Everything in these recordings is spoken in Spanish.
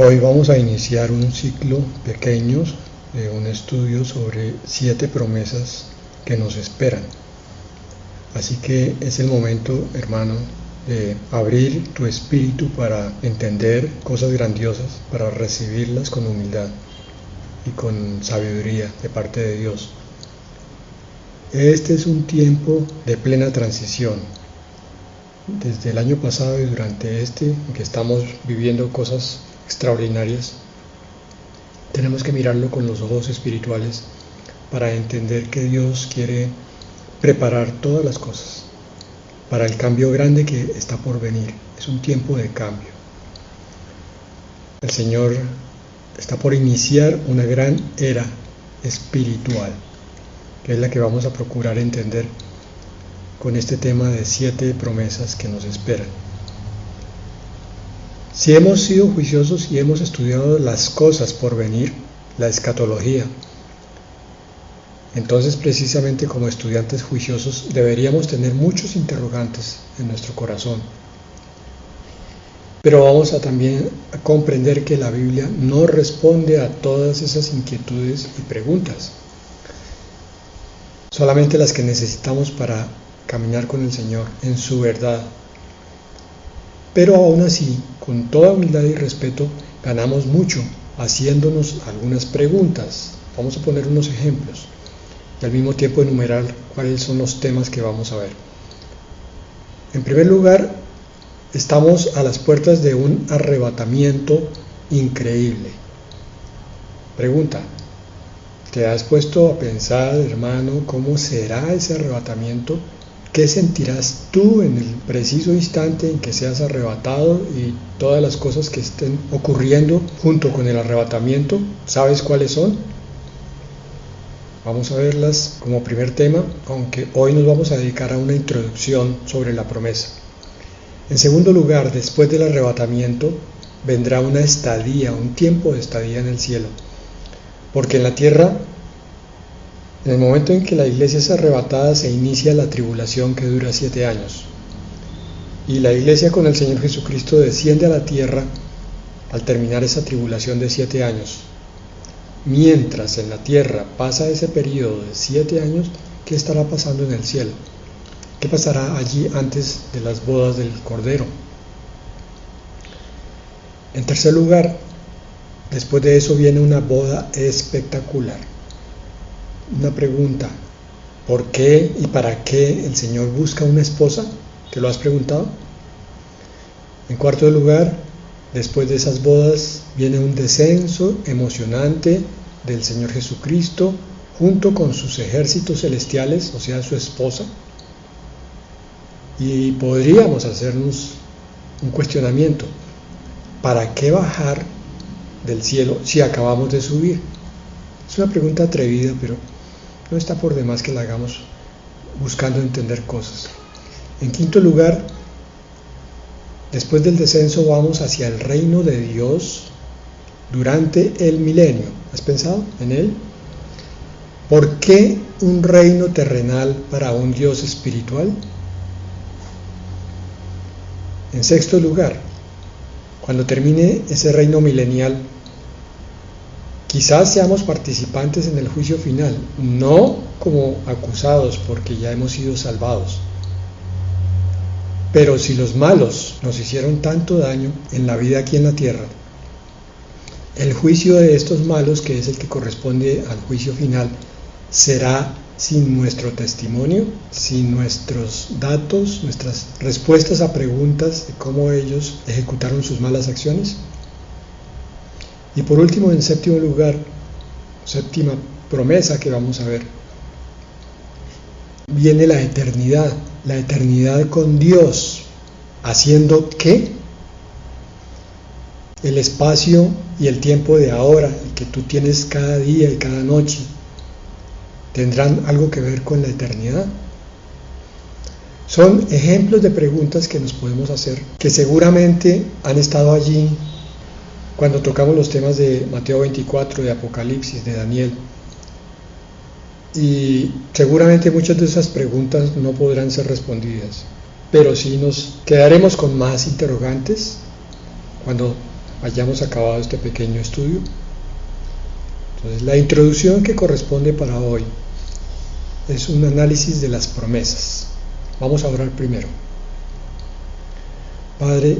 Hoy vamos a iniciar un ciclo pequeño de un estudio sobre 7 promesas que nos esperan. Así que es el momento, hermano, de abrir tu espíritu para entender cosas grandiosas, para recibirlas con humildad y con sabiduría de parte de Dios. Este es un tiempo de plena transición. Desde el año pasado y durante en que estamos viviendo cosas extraordinarias, tenemos que mirarlo con los ojos espirituales para entender que Dios quiere preparar todas las cosas para el cambio grande que está por venir. Es un tiempo de cambio. El Señor está por iniciar una gran era espiritual, que es la que vamos a procurar entender con este tema de 7 promesas que nos esperan. Si hemos sido juiciosos y hemos estudiado las cosas por venir, la escatología, entonces precisamente como estudiantes juiciosos deberíamos tener muchos interrogantes en nuestro corazón. Pero vamos a también a comprender que la Biblia no responde a todas esas inquietudes y preguntas, solamente las que necesitamos para caminar con el Señor en su verdad. Pero aún así, con toda humildad y respeto, ganamos mucho haciéndonos algunas preguntas. Vamos a poner unos ejemplos y al mismo tiempo enumerar cuáles son los temas que vamos a ver. En primer lugar, estamos a las puertas de un arrebatamiento increíble. Pregunta: ¿te has puesto a pensar, hermano, cómo será ese arrebatamiento? ¿Qué sentirás tú en el preciso instante en que seas arrebatado y todas las cosas que estén ocurriendo junto con el arrebatamiento? ¿Sabes cuáles son? Vamos a verlas como primer tema, aunque hoy nos vamos a dedicar a una introducción sobre la promesa. En segundo lugar, después del arrebatamiento, vendrá una estadía, un tiempo de estadía en el cielo. Porque en la tierra, en el momento en que la iglesia es arrebatada, se inicia la tribulación que dura 7 años. Y la iglesia con el Señor Jesucristo desciende a la tierra al terminar esa tribulación de 7 años. Mientras en la tierra pasa ese periodo de 7 años, ¿qué estará pasando en el cielo? ¿Qué pasará allí antes de las bodas del Cordero? En tercer lugar, después de eso viene una boda espectacular. Una pregunta: ¿por qué y para qué el Señor busca una esposa? ¿Te lo has preguntado? En cuarto lugar, después de esas bodas viene un descenso emocionante del Señor Jesucristo junto con sus ejércitos celestiales, o sea, su esposa. Y podríamos hacernos un cuestionamiento: ¿para qué bajar del cielo si acabamos de subir? Es una pregunta atrevida, pero no está por demás que la hagamos buscando entender cosas. En quinto lugar, después del descenso vamos hacia el reino de Dios durante el milenio. ¿Has pensado en él? ¿Por qué un reino terrenal para un Dios espiritual? En sexto lugar, cuando termine ese reino milenial, quizás seamos participantes en el juicio final, no como acusados porque ya hemos sido salvados. Pero si los malos nos hicieron tanto daño en la vida aquí en la tierra, el juicio de estos malos, que es el que corresponde al juicio final, será sin nuestro testimonio, sin nuestros datos, nuestras respuestas a preguntas de cómo ellos ejecutaron sus malas acciones. Y por último, en séptimo lugar, séptima promesa que vamos a ver, viene la eternidad con Dios. ¿Haciendo qué? El espacio y el tiempo de ahora, el que tú tienes cada día y cada noche, ¿tendrán algo que ver con la eternidad? Son ejemplos de preguntas que nos podemos hacer, que seguramente han estado allí cuando tocamos los temas de Mateo 24, de Apocalipsis, de Daniel. Y seguramente muchas de esas preguntas no podrán ser respondidas, pero sí nos quedaremos con más interrogantes cuando hayamos acabado este pequeño estudio. Entonces, la introducción que corresponde para hoy es un análisis de las promesas. Vamos a orar primero. Padre,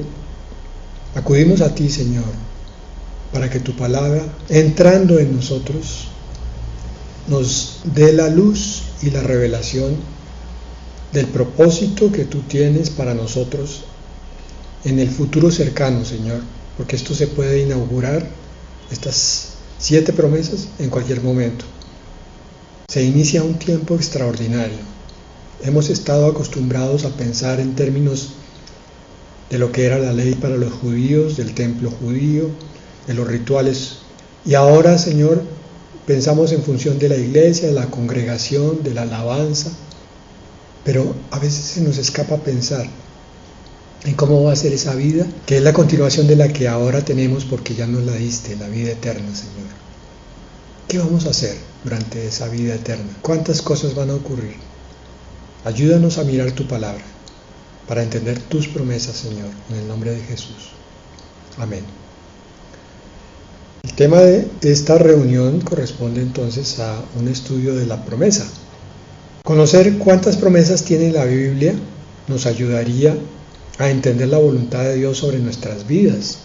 acudimos a ti, Señor, para que tu palabra, entrando en nosotros, nos dé la luz y la revelación del propósito que tú tienes para nosotros en el futuro cercano, Señor, porque esto se puede inaugurar, estas 7 promesas, en cualquier momento. Se inicia un tiempo extraordinario. Hemos estado acostumbrados a pensar en términos de lo que era la ley para los judíos, del templo judío, de los rituales, y ahora, Señor, pensamos en función de la iglesia, de la congregación, de la alabanza, pero a veces se nos escapa pensar en cómo va a ser esa vida, que es la continuación de la que ahora tenemos porque ya nos la diste, la vida eterna, Señor. ¿Qué vamos a hacer durante esa vida eterna? ¿Cuántas cosas van a ocurrir? Ayúdanos a mirar tu palabra, para entender tus promesas, Señor, en el nombre de Jesús. Amén. El tema de esta reunión corresponde entonces a un estudio de la promesa. Conocer cuántas promesas tiene la Biblia nos ayudaría a entender la voluntad de Dios sobre nuestras vidas.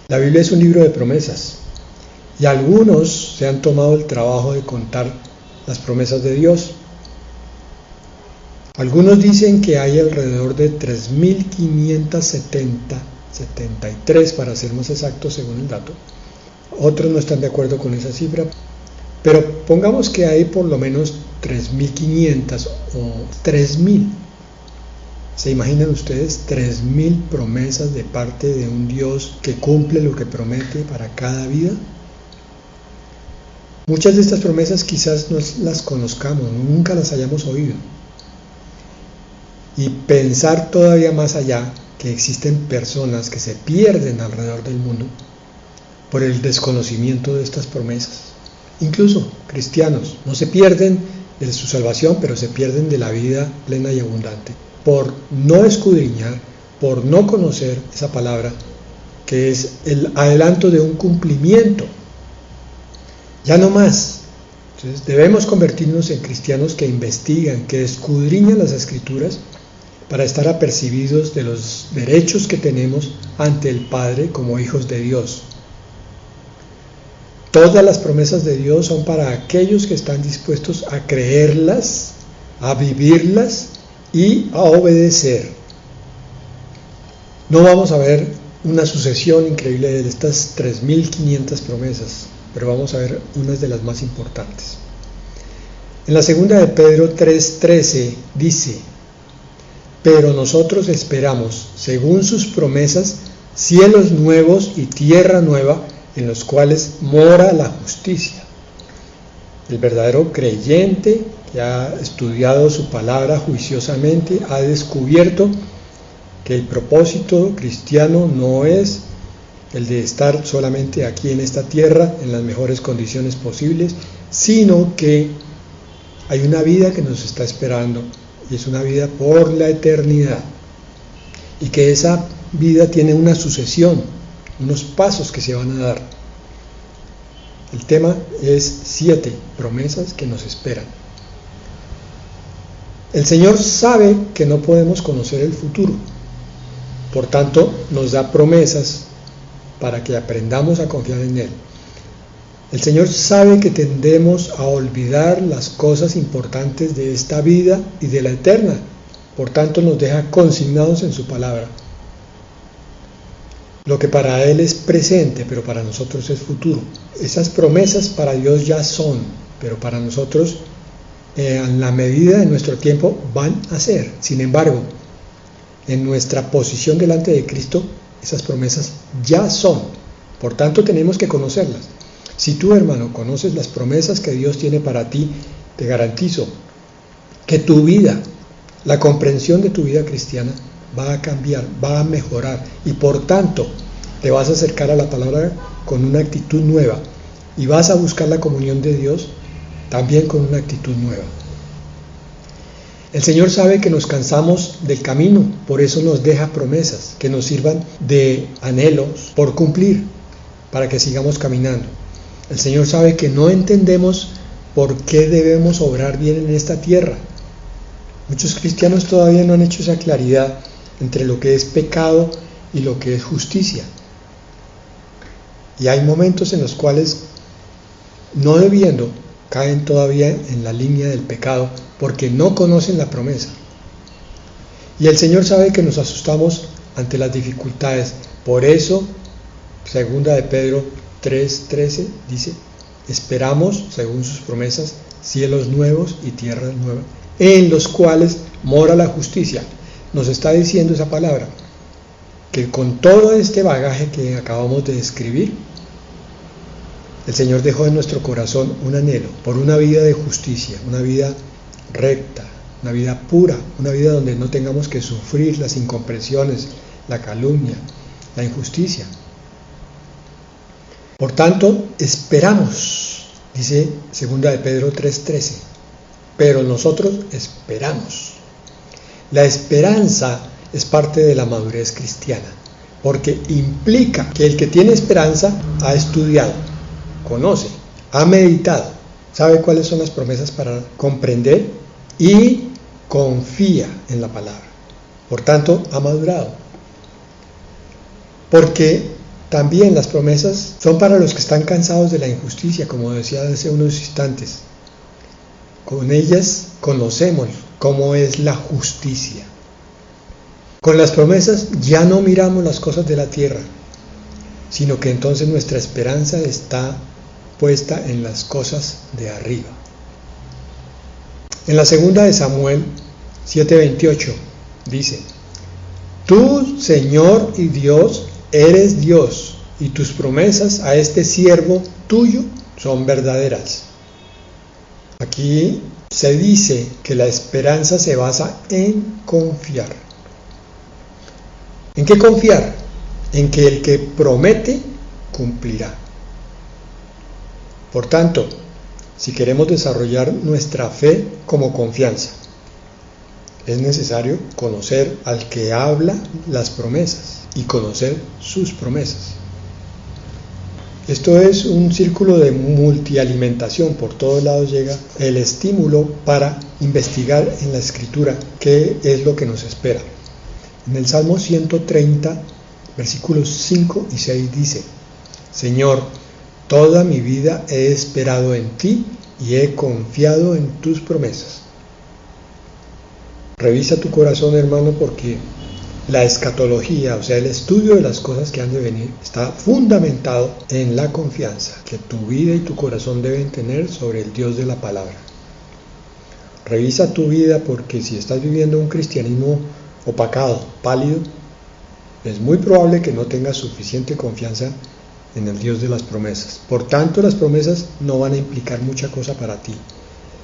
La Biblia es un libro de promesas y algunos se han tomado el trabajo de contar las promesas de Dios. Algunos dicen que hay alrededor de 3.573 para ser más exactos según el dato. Otros no están de acuerdo con esa cifra, pero pongamos que hay por lo menos 3.500 o 3.000. ¿Se imaginan ustedes 3.000 promesas de parte de un Dios que cumple lo que promete para cada vida? Muchas de estas promesas quizás no las conozcamos, nunca las hayamos oído. Y pensar todavía más allá que existen personas que se pierden alrededor del mundo por el desconocimiento de estas promesas. Incluso cristianos no se pierden de su salvación, pero se pierden de la vida plena y abundante por no escudriñar, por no conocer esa palabra que es el adelanto de un cumplimiento. Ya no más. Entonces debemos convertirnos en cristianos que investigan, que escudriñan las Escrituras para estar apercibidos de los derechos que tenemos ante el Padre como hijos de Dios. Todas las promesas de Dios son para aquellos que están dispuestos a creerlas, a vivirlas y a obedecer. No vamos a ver una sucesión increíble de estas 3.500 promesas, pero vamos a ver unas de las más importantes. En la segunda de Pedro 3:13 dice: pero nosotros esperamos, según sus promesas, cielos nuevos y tierra nueva, en los cuales mora la justicia. El verdadero creyente que ha estudiado su palabra juiciosamente ha descubierto que el propósito cristiano no es el de estar solamente aquí en esta tierra en las mejores condiciones posibles, sino que hay una vida que nos está esperando y es una vida por la eternidad, y que esa vida tiene una sucesión, unos pasos que se van a dar. El tema es 7 promesas que nos esperan. El Señor sabe que no podemos conocer el futuro, por tanto nos da promesas para que aprendamos a confiar en Él. El Señor sabe que tendemos a olvidar las cosas importantes de esta vida y de la eterna, por tanto nos deja consignados en su palabra. Lo que para Él es presente, pero para nosotros es futuro. Esas promesas para Dios ya son, pero para nosotros, en la medida de nuestro tiempo, van a ser. Sin embargo, en nuestra posición delante de Cristo, esas promesas ya son. Por tanto, tenemos que conocerlas. Si tú, hermano, conoces las promesas que Dios tiene para ti, te garantizo que tu vida, la comprensión de tu vida cristiana, va a cambiar, va a mejorar, y por tanto te vas a acercar a la palabra con una actitud nueva y vas a buscar la comunión de Dios también con una actitud nueva. El Señor sabe que nos cansamos del camino, por eso nos deja promesas que nos sirvan de anhelos por cumplir, para que sigamos caminando. El Señor sabe que no entendemos por qué debemos obrar bien en esta tierra. Muchos cristianos todavía no han hecho esa claridad entre lo que es pecado y lo que es justicia. Y hay momentos en los cuales, no debiendo, caen todavía en la línea del pecado porque no conocen la promesa. Y el Señor sabe que nos asustamos ante las dificultades. Por eso, segunda de Pedro 3:13 dice: esperamos, según sus promesas, cielos nuevos y tierras nuevas, en los cuales mora la justicia. Nos está diciendo esa palabra, que con todo este bagaje que acabamos de describir, el Señor dejó en nuestro corazón un anhelo por una vida de justicia, una vida recta, una vida pura, una vida donde no tengamos que sufrir las incomprensiones, la calumnia, la injusticia. Por tanto, esperamos, dice 2 de Pedro 3:13, pero nosotros esperamos. La esperanza es parte de la madurez cristiana, porque implica que el que tiene esperanza ha estudiado, conoce, ha meditado, sabe cuáles son las promesas para comprender y confía en la palabra. Por tanto, ha madurado. Porque también las promesas son para los que están cansados de la injusticia, como decía hace unos instantes. Con ellas conocemos cómo es la justicia. Con las promesas ya no miramos las cosas de la tierra, sino que entonces nuestra esperanza está puesta en las cosas de arriba. En la segunda de Samuel 7:28 dice: tú, Señor y Dios, eres Dios, y tus promesas a este siervo tuyo son verdaderas. Aquí se dice que la esperanza se basa en confiar. ¿En qué confiar? En que el que promete cumplirá. Por tanto, si queremos desarrollar nuestra fe como confianza, es necesario conocer al que habla las promesas y conocer sus promesas. Esto es un círculo de multialimentación, por todos lados llega el estímulo para investigar en la Escritura qué es lo que nos espera. En el Salmo 130, versículos 5 y 6 dice: Señor, toda mi vida he esperado en ti y he confiado en tus promesas. Revisa tu corazón, hermano, porque la escatología, o sea, el estudio de las cosas que han de venir, está fundamentado en la confianza que tu vida y tu corazón deben tener sobre el Dios de la palabra. Revisa tu vida, porque si estás viviendo un cristianismo opacado, pálido, es muy probable que no tengas suficiente confianza en el Dios de las promesas. Por tanto, las promesas no van a implicar mucha cosa para ti.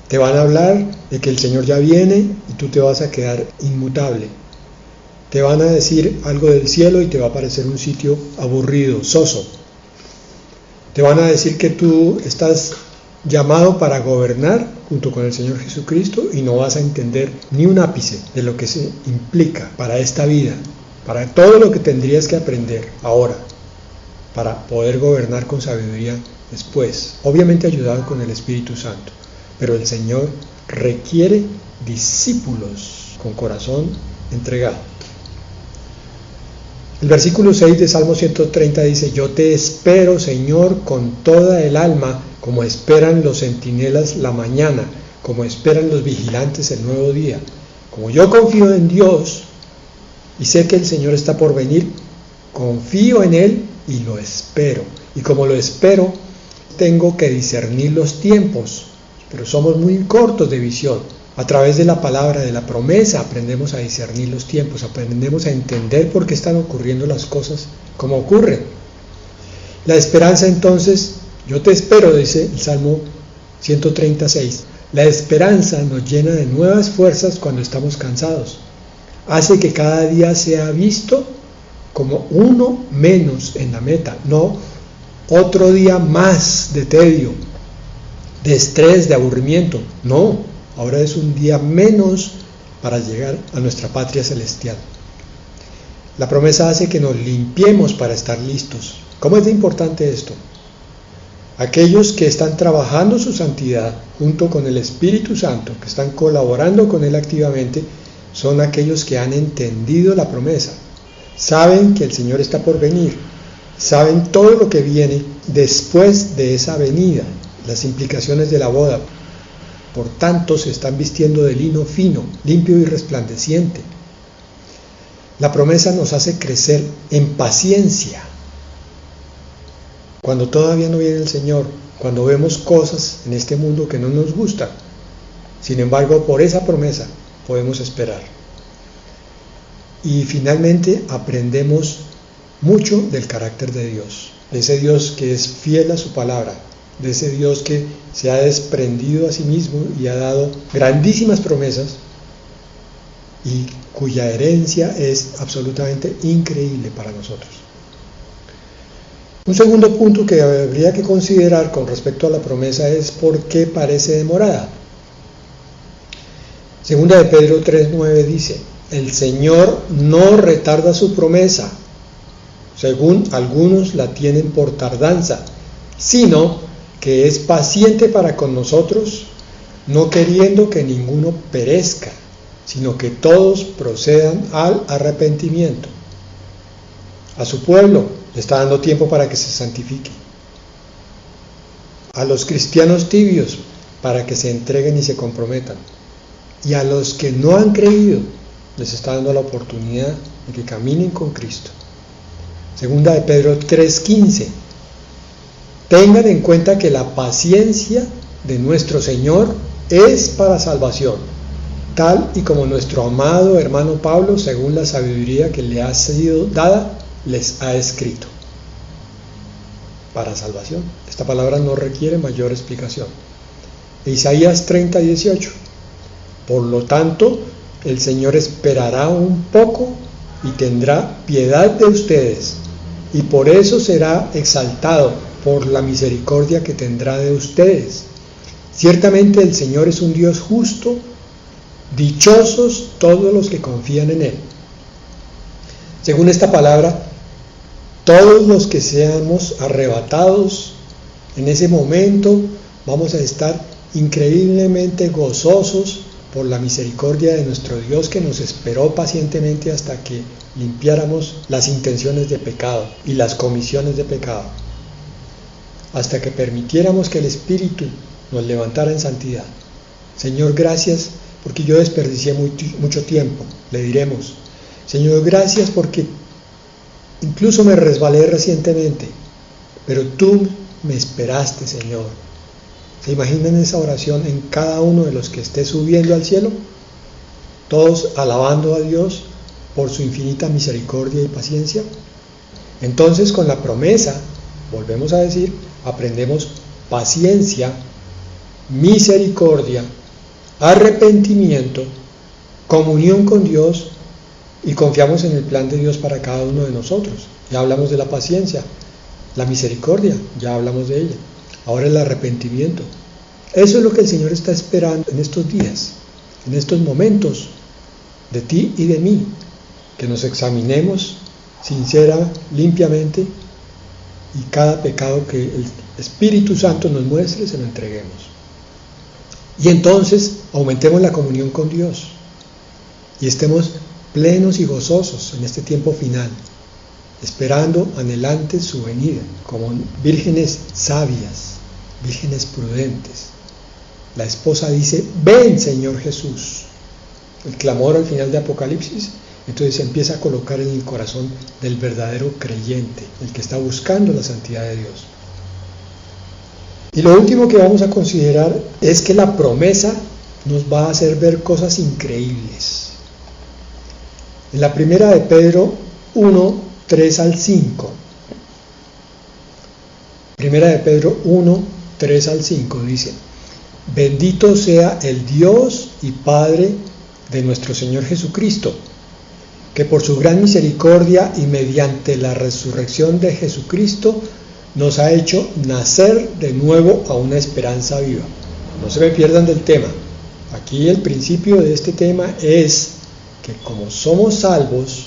Te van a hablar de que el Señor ya viene y tú te vas a quedar inmutable. Te van a decir algo del cielo y te va a parecer un sitio aburrido, soso. Te van a decir que tú estás llamado para gobernar junto con el Señor Jesucristo y no vas a entender ni un ápice de lo que se implica para esta vida, para todo lo que tendrías que aprender ahora, para poder gobernar con sabiduría después, obviamente ayudado con el Espíritu Santo. Pero el Señor requiere discípulos con corazón entregado. El versículo 6 de Salmo 130 dice: yo te espero, Señor, con toda el alma, como esperan los centinelas la mañana, como esperan los vigilantes el nuevo día. Como yo confío en Dios y sé que el Señor está por venir, confío en Él y lo espero. Y como lo espero, tengo que discernir los tiempos, pero somos muy cortos de visión. A través de la palabra, de la promesa, aprendemos a discernir los tiempos, aprendemos a entender por qué están ocurriendo las cosas como ocurren. La esperanza, entonces, yo te espero, dice el Salmo 136. La esperanza nos llena de nuevas fuerzas cuando estamos cansados. Hace que cada día sea visto como uno menos en la meta, no otro día más de tedio, de estrés, de aburrimiento. No, ahora es un día menos para llegar a nuestra patria celestial. La promesa hace que nos limpiemos para estar listos. ¿Cómo es de importante esto? Aquellos que están trabajando su santidad junto con el Espíritu Santo, que están colaborando con Él activamente, son aquellos que han entendido la promesa. Saben que el Señor está por venir. Saben todo lo que viene después de esa venida, las implicaciones de la boda. Por tanto, se están vistiendo de lino fino, limpio y resplandeciente. La promesa nos hace crecer en paciencia. Cuando todavía no viene el Señor, cuando vemos cosas en este mundo que no nos gustan. Sin embargo, por esa promesa podemos esperar. Y finalmente aprendemos mucho del carácter de Dios, de ese Dios que es fiel a su palabra, de ese Dios que se ha desprendido a sí mismo y ha dado grandísimas promesas y cuya herencia es absolutamente increíble para nosotros. Un segundo punto que habría que considerar con respecto a la promesa es por qué parece demorada. Segunda de Pedro 3:9 dice: el Señor no retarda su promesa, según algunos la tienen por tardanza, sino que es paciente para con nosotros, no queriendo que ninguno perezca, sino que todos procedan al arrepentimiento. A su pueblo le está dando tiempo para que se santifique. A los cristianos tibios para que se entreguen y se comprometan. Y a los que no han creído les está dando la oportunidad de que caminen con Cristo. Segunda de Pedro 3:15. Tengan en cuenta que la paciencia de nuestro Señor es para salvación, tal y como nuestro amado hermano Pablo, según la sabiduría que le ha sido dada, les ha escrito. Para salvación. Esta palabra no requiere mayor explicación. Isaías 30:18. Por lo tanto, el Señor esperará un poco y tendrá piedad de ustedes, y por eso será exaltado por la misericordia que tendrá de ustedes. Ciertamente el Señor es un Dios justo, dichosos todos los que confían en Él. Según esta palabra, todos los que seamos arrebatados en ese momento vamos a estar increíblemente gozosos por la misericordia de nuestro Dios, que nos esperó pacientemente hasta que limpiáramos las intenciones de pecado y las comisiones de pecado, hasta que permitiéramos que el Espíritu nos levantara en santidad. Señor, gracias porque yo desperdicié mucho tiempo. Le diremos: Señor, gracias porque incluso me resbalé recientemente, pero tú me esperaste, Señor. ¿Se imaginan esa oración en cada uno de los que esté subiendo al cielo? Todos alabando a Dios por su infinita misericordia y paciencia. Entonces, con la promesa, volvemos a decir, aprendemos paciencia, misericordia, arrepentimiento, comunión con Dios, y confiamos en el plan de Dios para cada uno de nosotros. Ya hablamos de la paciencia, la misericordia, ya hablamos de ella. Ahora el arrepentimiento. Eso es lo que el Señor está esperando en estos días, en estos momentos, de ti y de mí, que nos examinemos sincera, limpiamente, y cada pecado que el Espíritu Santo nos muestre, se lo entreguemos. Y entonces aumentemos la comunión con Dios y estemos plenos y gozosos en este tiempo final, esperando anhelantes su venida, como vírgenes sabias, vírgenes prudentes. La esposa dice: ven, Señor Jesús. El clamor al final de Apocalipsis, entonces se empieza a colocar en el corazón del verdadero creyente, el que está buscando la santidad de Dios. Y lo último que vamos a considerar es que la promesa nos va a hacer ver cosas increíbles. En la primera de Pedro 1, 3 al 5. Primera de Pedro 1, 3 al 5 dice: bendito sea el Dios y Padre de nuestro Señor Jesucristo, que por su gran misericordia y mediante la resurrección de Jesucristo nos ha hecho nacer de nuevo a una esperanza viva. No se me pierdan del tema. Aquí el principio de este tema es que como somos salvos,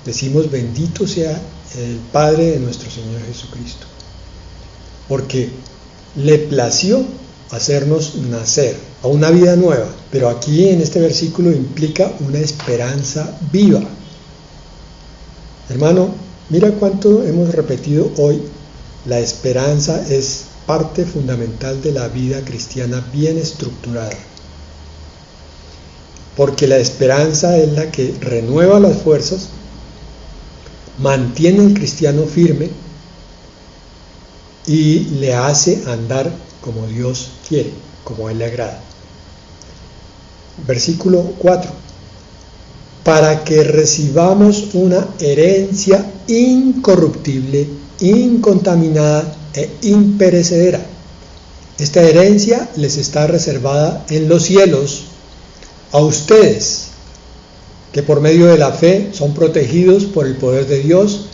decimos bendito sea el Padre de nuestro Señor Jesucristo, porque le plació hacernos nacer a una vida nueva, pero aquí en este versículo implica una esperanza viva. Hermano, mira cuánto hemos repetido hoy, la esperanza es parte fundamental de la vida cristiana bien estructurada, porque la esperanza es la que renueva las fuerzas, mantiene al cristiano firme y le hace andar como Dios quiere, como a Él le agrada. Versículo 4. Para que recibamos una herencia incorruptible, incontaminada e imperecedera. Esta herencia les está reservada en los cielos a ustedes, que por medio de la fe son protegidos por el poder de Dios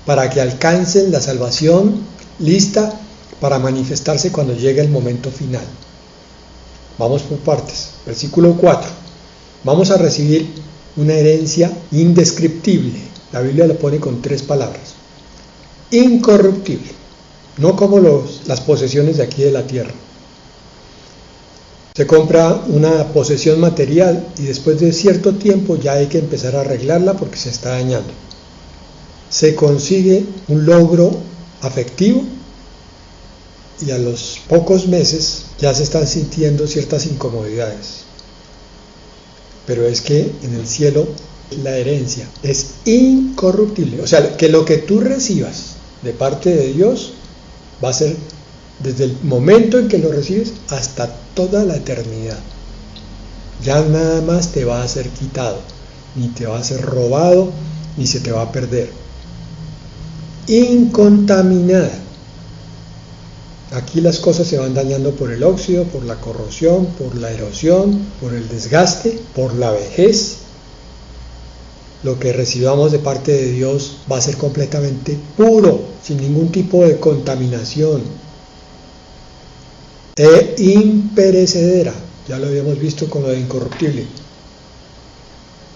para que alcancen la salvación lista para manifestarse cuando llegue el momento final. Vamos por partes. Versículo 4. Vamos a recibir una herencia indescriptible. La Biblia lo pone con 3 palabras. Incorruptible, no como las posesiones de aquí de la tierra. Se compra una posesión material y después de cierto tiempo ya hay que empezar a arreglarla porque se está dañando. Se consigue un logro afectivo y a los pocos meses ya se están sintiendo ciertas incomodidades. Pero es que en el cielo la herencia es incorruptible. O sea, que lo que tú recibas de parte de Dios va a ser desde el momento en que lo recibes hasta toda la eternidad. Ya nada más te va a ser quitado, ni te va a ser robado, ni se te va a perder. Incontaminada. Aquí las cosas se van dañando por el óxido, por la corrosión, por la erosión, por el desgaste, por la vejez. Lo que recibamos de parte de Dios va a ser completamente puro, sin ningún tipo de contaminación. E imperecedera, ya lo habíamos visto con lo de incorruptible.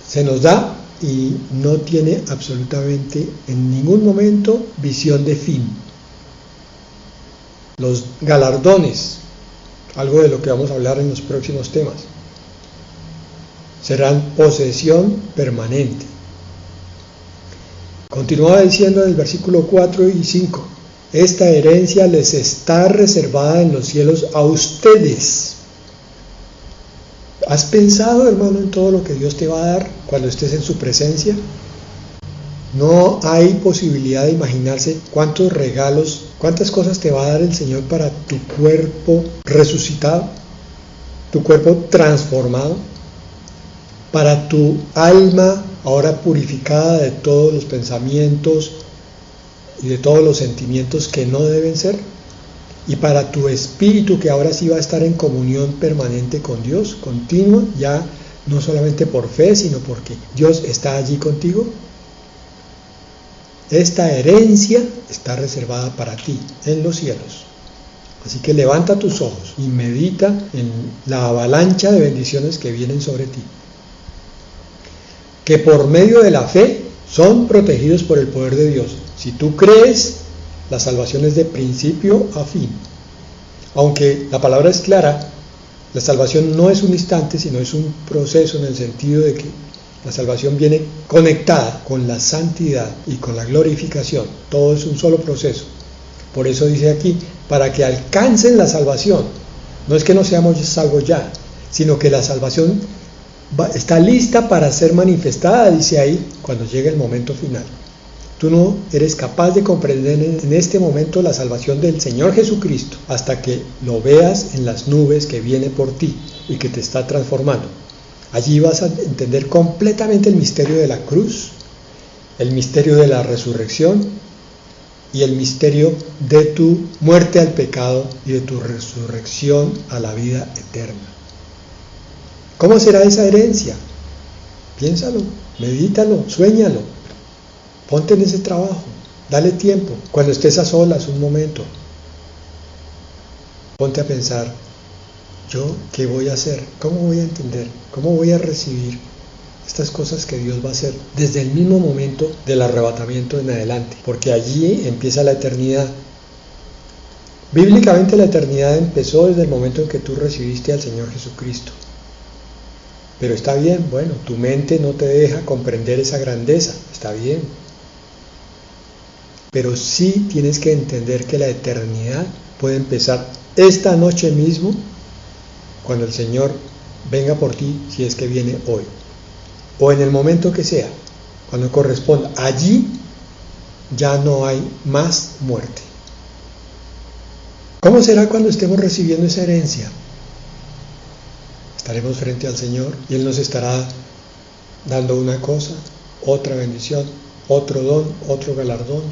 Se nos da y no tiene absolutamente en ningún momento visión de fin. Los galardones, algo de lo que vamos a hablar en los próximos temas, serán posesión permanente. Continuaba diciendo en el versículo 4 y 5, esta herencia les está reservada en los cielos a ustedes. ¿Has pensado, hermano, en todo lo que Dios te va a dar cuando estés en su presencia? No hay posibilidad de imaginarse cuántos regalos, cuántas cosas te va a dar el Señor para tu cuerpo resucitado, tu cuerpo transformado, para tu alma ahora purificada de todos los pensamientos y de todos los sentimientos que no deben ser, y para tu espíritu que ahora sí va a estar en comunión permanente con Dios, continua, ya no solamente por fe, sino porque Dios está allí contigo. Esta herencia está reservada para ti en los cielos. Así que levanta tus ojos y medita en la avalancha de bendiciones que vienen sobre ti, que por medio de la fe son protegidos por el poder de Dios. Si tú crees, la salvación es de principio a fin. Aunque la palabra es clara, la salvación no es un instante, sino es un proceso, en el sentido de que la salvación viene conectada con la santidad y con la glorificación. Todo es un solo proceso. Por eso dice aquí, para que alcancen la salvación. No es que no seamos salvos ya, sino que la salvación está lista para ser manifestada, dice ahí, cuando llegue el momento final. Tú no eres capaz de comprender en este momento la salvación del Señor Jesucristo hasta que lo veas en las nubes que viene por ti y que te está transformando. Allí vas a entender completamente el misterio de la cruz, el misterio de la resurrección y el misterio de tu muerte al pecado y de tu resurrección a la vida eterna. ¿Cómo será esa herencia? Piénsalo, medítalo, suéñalo, ponte en ese trabajo, dale tiempo. Cuando estés a solas un momento, ponte a pensar ¿yo qué voy a hacer? ¿Cómo voy a entender? ¿Cómo voy a recibir estas cosas que Dios va a hacer desde el mismo momento del arrebatamiento en adelante? Porque allí empieza la eternidad. Bíblicamente la eternidad empezó desde el momento en que tú recibiste al Señor Jesucristo. Pero está bien, bueno, tu mente no te deja comprender esa grandeza, está bien. Pero sí tienes que entender que la eternidad puede empezar esta noche mismo, cuando el Señor venga por ti, si es que viene hoy, o en el momento que sea, cuando corresponda. Allí ya no hay más muerte. ¿Cómo será cuando estemos recibiendo esa herencia? Estaremos frente al Señor y Él nos estará dando una cosa, otra bendición, otro don, otro galardón,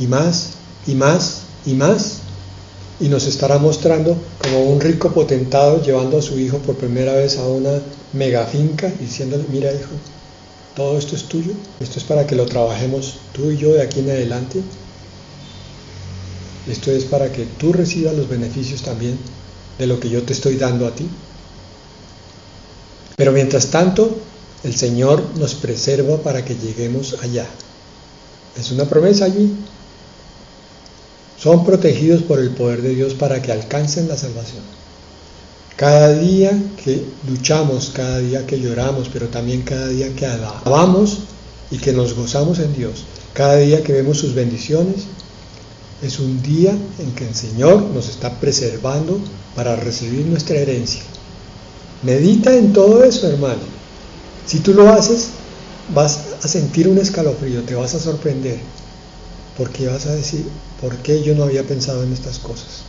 y más, y más, y más. Y nos estará mostrando como un rico potentado llevando a su hijo por primera vez a una mega finca, diciéndole: mira, hijo, todo esto es tuyo, esto es para que lo trabajemos tú y yo de aquí en adelante, esto es para que tú recibas los beneficios también de lo que yo te estoy dando a ti. Pero mientras tanto, el Señor nos preserva para que lleguemos allá. Es una promesa allí. Son protegidos por el poder de Dios para que alcancen la salvación. Cada día que luchamos, cada día que lloramos, pero también cada día que alabamos y que nos gozamos en Dios, cada día que vemos sus bendiciones, es un día en que el Señor nos está preservando para recibir nuestra herencia. Medita en todo eso, hermano. Si tú lo haces, vas a sentir un escalofrío, te vas a sorprender, porque vas a decir: ¿por qué yo no había pensado en estas cosas?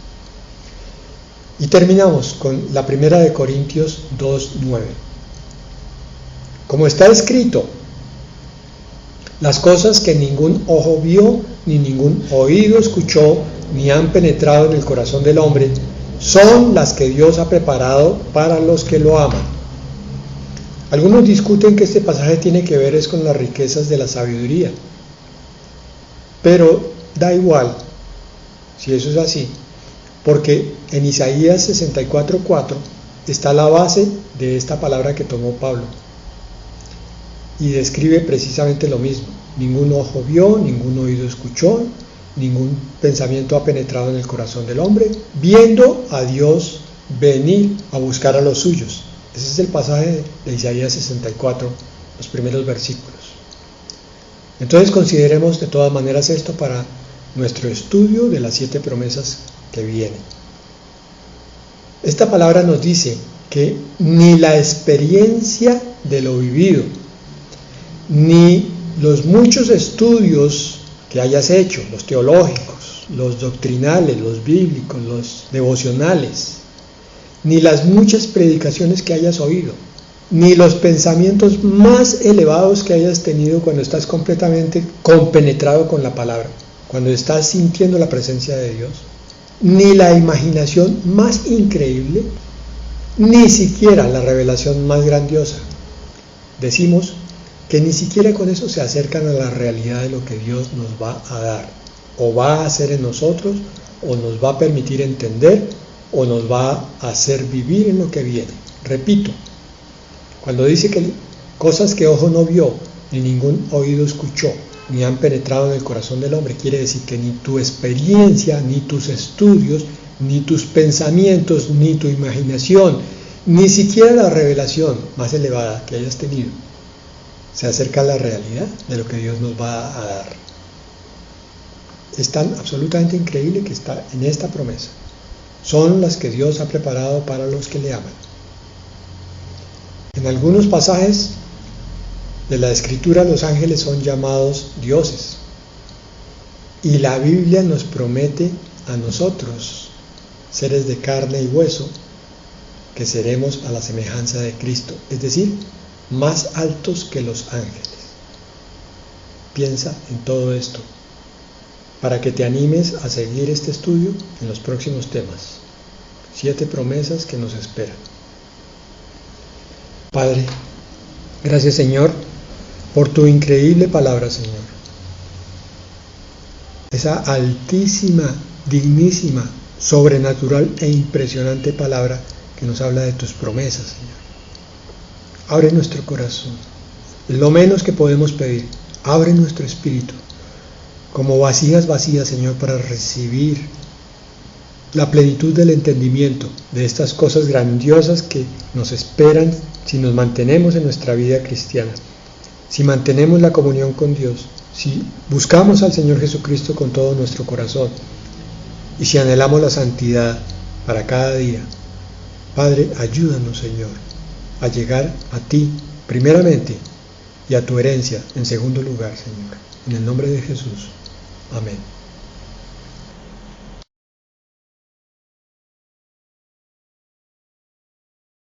Y terminamos con la primera de Corintios 2:9. Como está escrito: las cosas que ningún ojo vio, ni ningún oído escuchó, ni han penetrado en el corazón del hombre, son las que Dios ha preparado para los que lo aman. Algunos discuten que este pasaje tiene que ver es con las riquezas de la sabiduría, pero da igual si eso es así, porque en Isaías 64:4 está la base de esta palabra que tomó Pablo, y describe precisamente lo mismo. Ningún ojo vio, ningún oído escuchó, ningún pensamiento ha penetrado en el corazón del hombre, viendo a Dios venir a buscar a los suyos. Ese es el pasaje de Isaías 64, los primeros versículos. Entonces consideremos de todas maneras esto para nuestro estudio de las 7 promesas que vienen. Esta palabra nos dice que ni la experiencia de lo vivido, ni los muchos estudios que hayas hecho, los teológicos, los doctrinales, los bíblicos, los devocionales, ni las muchas predicaciones que hayas oído, ni los pensamientos más elevados que hayas tenido cuando estás completamente compenetrado con la palabra, cuando estás sintiendo la presencia de Dios, ni la imaginación más increíble, ni siquiera la revelación más grandiosa. Decimos que ni siquiera con eso se acercan a la realidad de lo que Dios nos va a dar, o va a hacer en nosotros, o nos va a permitir entender, o nos va a hacer vivir en lo que viene. Repito, cuando dice que cosas que ojo no vio, ni ningún oído escuchó, ni han penetrado en el corazón del hombre, quiere decir que ni tu experiencia, ni tus estudios, ni tus pensamientos, ni tu imaginación, ni siquiera la revelación más elevada que hayas tenido, se acerca a la realidad de lo que Dios nos va a dar. Es tan absolutamente increíble que está en esta promesa. Son las que Dios ha preparado para los que le aman. En algunos pasajes de la Escritura los ángeles son llamados dioses, y la Biblia nos promete a nosotros, seres de carne y hueso, que seremos a la semejanza de Cristo, es decir, más altos que los ángeles. Piensa en todo esto para que te animes a seguir este estudio en los próximos temas. 7 promesas que nos esperan. Padre, gracias, Señor, por tu increíble palabra, Señor. Esa altísima, dignísima, sobrenatural e impresionante palabra que que nos habla de tus promesas, Señor. Abre nuestro corazón. Es lo menos que podemos pedir. Abre nuestro espíritu como vasijas vacías, Señor, para recibir la plenitud del entendimiento de estas cosas grandiosas que nos esperan si nos mantenemos en nuestra vida cristiana, si mantenemos la comunión con Dios, si buscamos al Señor Jesucristo con todo nuestro corazón y si anhelamos la santidad para cada día. Padre, ayúdanos, Señor, a llegar a ti primeramente y a tu herencia en segundo lugar, Señor. En el nombre de Jesús. Amén.